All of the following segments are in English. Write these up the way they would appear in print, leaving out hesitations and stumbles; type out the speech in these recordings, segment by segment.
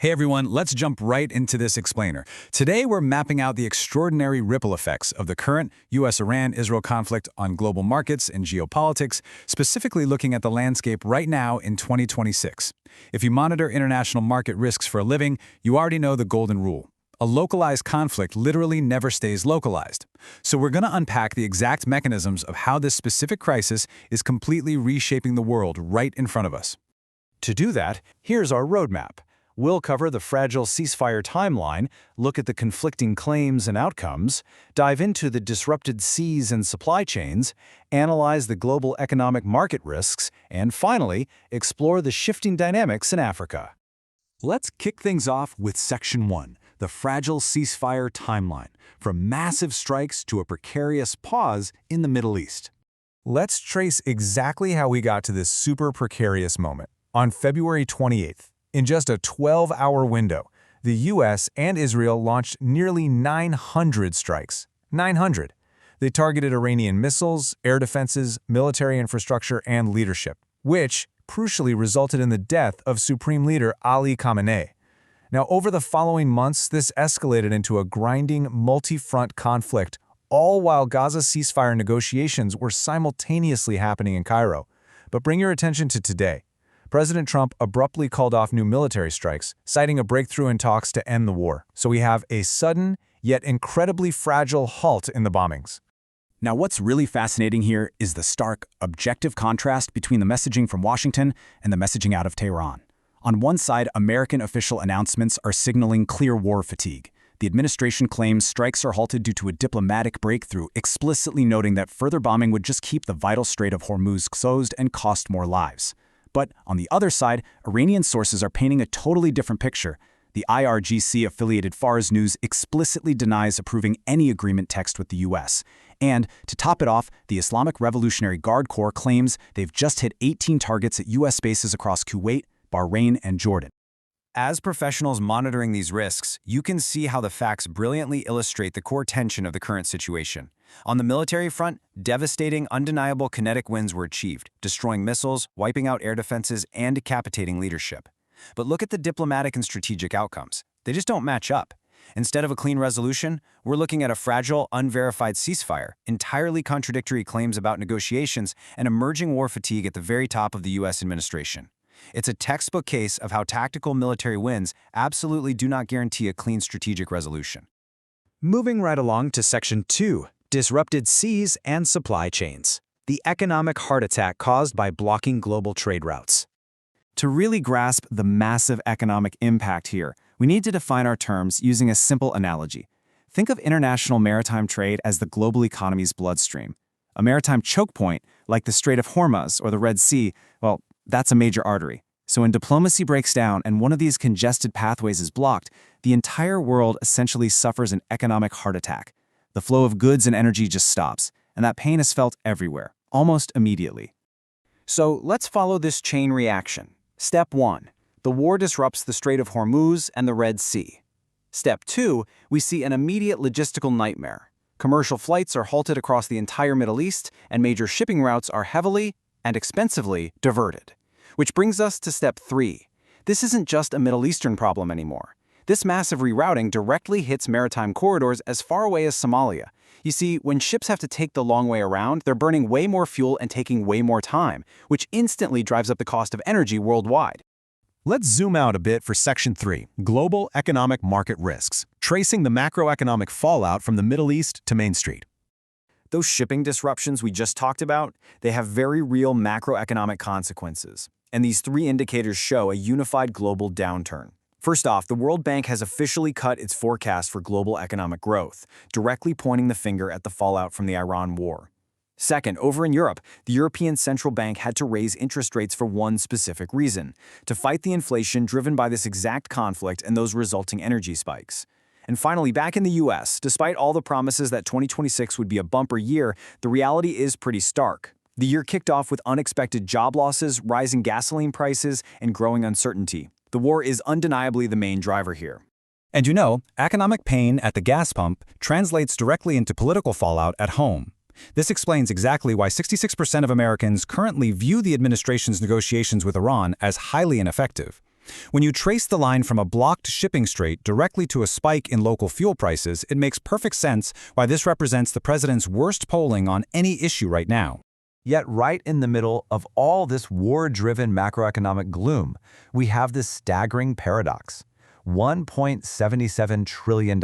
Hey everyone, let's jump right into this explainer. Today we're mapping out the extraordinary ripple effects of the current US-Iran-Israel conflict on global markets and geopolitics, specifically looking at the landscape right now in 2026. If you monitor international market risks for a living, you already know the golden rule. A localized conflict literally never stays localized. So we're going to unpack the exact mechanisms of how this specific crisis is completely reshaping the world right in front of us. To do that, here's our roadmap. We'll cover the fragile ceasefire timeline, look at the conflicting claims and outcomes, dive into the disrupted seas and supply chains, analyze the global economic market risks, and finally, explore the shifting dynamics in Africa. Let's kick things off with Section 1, the fragile ceasefire timeline, from massive strikes to a precarious pause in the Middle East. Let's trace exactly how we got to this super precarious moment. On February 28th, in just a 12-hour window, the U.S. and Israel launched nearly 900 strikes. 900. They targeted Iranian missiles, air defenses, military infrastructure, and leadership, which crucially resulted in the death of Supreme Leader Ali Khamenei. Now, over the following months, this escalated into a grinding, multi-front conflict, all while Gaza ceasefire negotiations were simultaneously happening in Cairo. But bring your attention to today. President Trump abruptly called off new military strikes, citing a breakthrough in talks to end the war. So we have a sudden, yet incredibly fragile halt in the bombings. Now, what's really fascinating here is the stark, objective contrast between the messaging from Washington and the messaging out of Tehran. On one side, American official announcements are signaling clear war fatigue. The administration claims strikes are halted due to a diplomatic breakthrough, explicitly noting that further bombing would just keep the vital Strait of Hormuz closed and cost more lives. But on the other side, Iranian sources are painting a totally different picture. The IRGC-affiliated Fars News explicitly denies approving any agreement text with the U.S. And, to top it off, the Islamic Revolutionary Guard Corps claims they've just hit 18 targets at U.S. bases across Kuwait, Bahrain, and Jordan. As professionals monitoring these risks, you can see how the facts brilliantly illustrate the core tension of the current situation. On the military front, devastating, undeniable kinetic wins were achieved, destroying missiles, wiping out air defenses, and decapitating leadership. But look at the diplomatic and strategic outcomes. They just don't match up. Instead of a clean resolution, we're looking at a fragile, unverified ceasefire, entirely contradictory claims about negotiations, and emerging war fatigue at the very top of the U.S. administration. It's a textbook case of how tactical military wins absolutely do not guarantee a clean strategic resolution. Moving right along to Section 2, disrupted seas and supply chains. The economic heart attack caused by blocking global trade routes. To really grasp the massive economic impact here, we need to define our terms using a simple analogy. Think of international maritime trade as the global economy's bloodstream. A maritime choke point, like the Strait of Hormuz or the Red Sea, well, that's a major artery. So when diplomacy breaks down and one of these congested pathways is blocked, the entire world essentially suffers an economic heart attack. The flow of goods and energy just stops, and that pain is felt everywhere, almost immediately. So let's follow this chain reaction. Step 1. The war disrupts the Strait of Hormuz and the Red Sea. Step 2. We see an immediate logistical nightmare. Commercial flights are halted across the entire Middle East, and major shipping routes are heavily and expensively diverted. Which brings us to Step 3. This isn't just a Middle Eastern problem anymore. This massive rerouting directly hits maritime corridors as far away as Somalia. You see, when ships have to take the long way around, they're burning way more fuel and taking way more time, which instantly drives up the cost of energy worldwide. Let's zoom out a bit for Section 3, Global Economic Market Risks, tracing the macroeconomic fallout from the Middle East to Main Street. Those shipping disruptions we just talked about, they have very real macroeconomic consequences. And these three indicators show a unified global downturn. First off, the World Bank has officially cut its forecast for global economic growth, directly pointing the finger at the fallout from the Iran war. Second, over in Europe, the European Central Bank had to raise interest rates for one specific reason: to fight the inflation driven by this exact conflict and those resulting energy spikes. And finally, back in the US, despite all the promises that 2026 would be a bumper year, the reality is pretty stark. The year kicked off with unexpected job losses, rising gasoline prices, and growing uncertainty. The war is undeniably the main driver here. And you know, economic pain at the gas pump translates directly into political fallout at home. This explains exactly why 66% of Americans currently view the administration's negotiations with Iran as highly ineffective. When you trace the line from a blocked shipping strait directly to a spike in local fuel prices, it makes perfect sense why this represents the president's worst polling on any issue right now. Yet right in the middle of all this war-driven macroeconomic gloom, we have this staggering paradox. $1.77 trillion.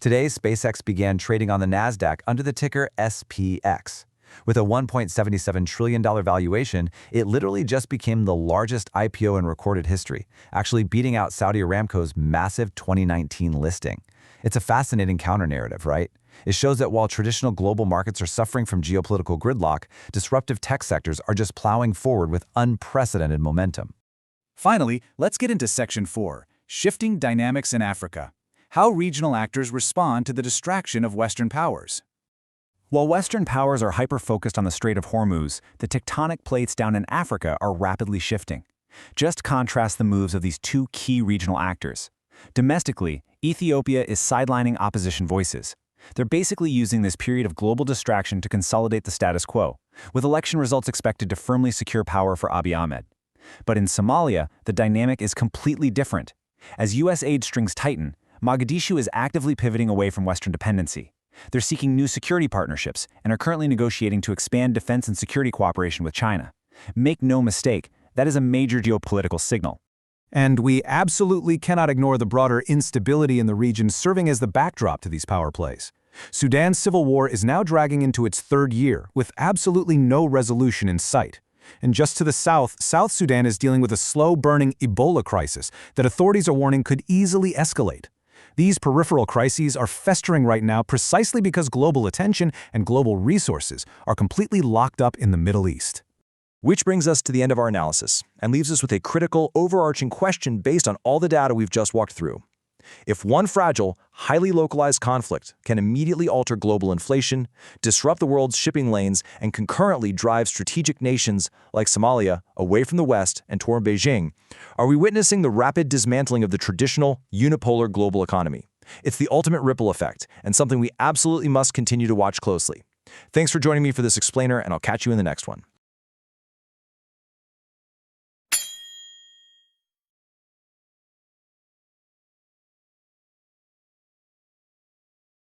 Today, SpaceX began trading on the NASDAQ under the ticker SPX. With a $1.77 trillion valuation, it literally just became the largest IPO in recorded history, actually beating out Saudi Aramco's massive 2019 listing. It's a fascinating counter-narrative, right? It shows that while traditional global markets are suffering from geopolitical gridlock, disruptive tech sectors are just plowing forward with unprecedented momentum. Finally, let's get into Section 4, Shifting Dynamics in Africa. How regional actors respond to the distraction of Western powers. While Western powers are hyper-focused on the Strait of Hormuz, the tectonic plates down in Africa are rapidly shifting. Just contrast the moves of these two key regional actors. Domestically, Ethiopia is sidelining opposition voices. They're basically using this period of global distraction to consolidate the status quo, with election results expected to firmly secure power for Abiy Ahmed. But in Somalia, the dynamic is completely different. As U.S. aid strings tighten, Mogadishu is actively pivoting away from Western dependency. They're seeking new security partnerships and are currently negotiating to expand defense and security cooperation with China. Make no mistake, that is a major geopolitical signal. And we absolutely cannot ignore the broader instability in the region serving as the backdrop to these power plays. Sudan's civil war is now dragging into its third year, with absolutely no resolution in sight. And just to the south, South Sudan is dealing with a slow-burning Ebola crisis that authorities are warning could easily escalate. These peripheral crises are festering right now precisely because global attention and global resources are completely locked up in the Middle East. Which brings us to the end of our analysis and leaves us with a critical, overarching question based on all the data we've just walked through. If one fragile, highly localized conflict can immediately alter global inflation, disrupt the world's shipping lanes, and concurrently drive strategic nations like Somalia away from the West and toward Beijing, are we witnessing the rapid dismantling of the traditional, unipolar global economy? It's the ultimate ripple effect, and something we absolutely must continue to watch closely. Thanks for joining me for this explainer, and I'll catch you in the next one.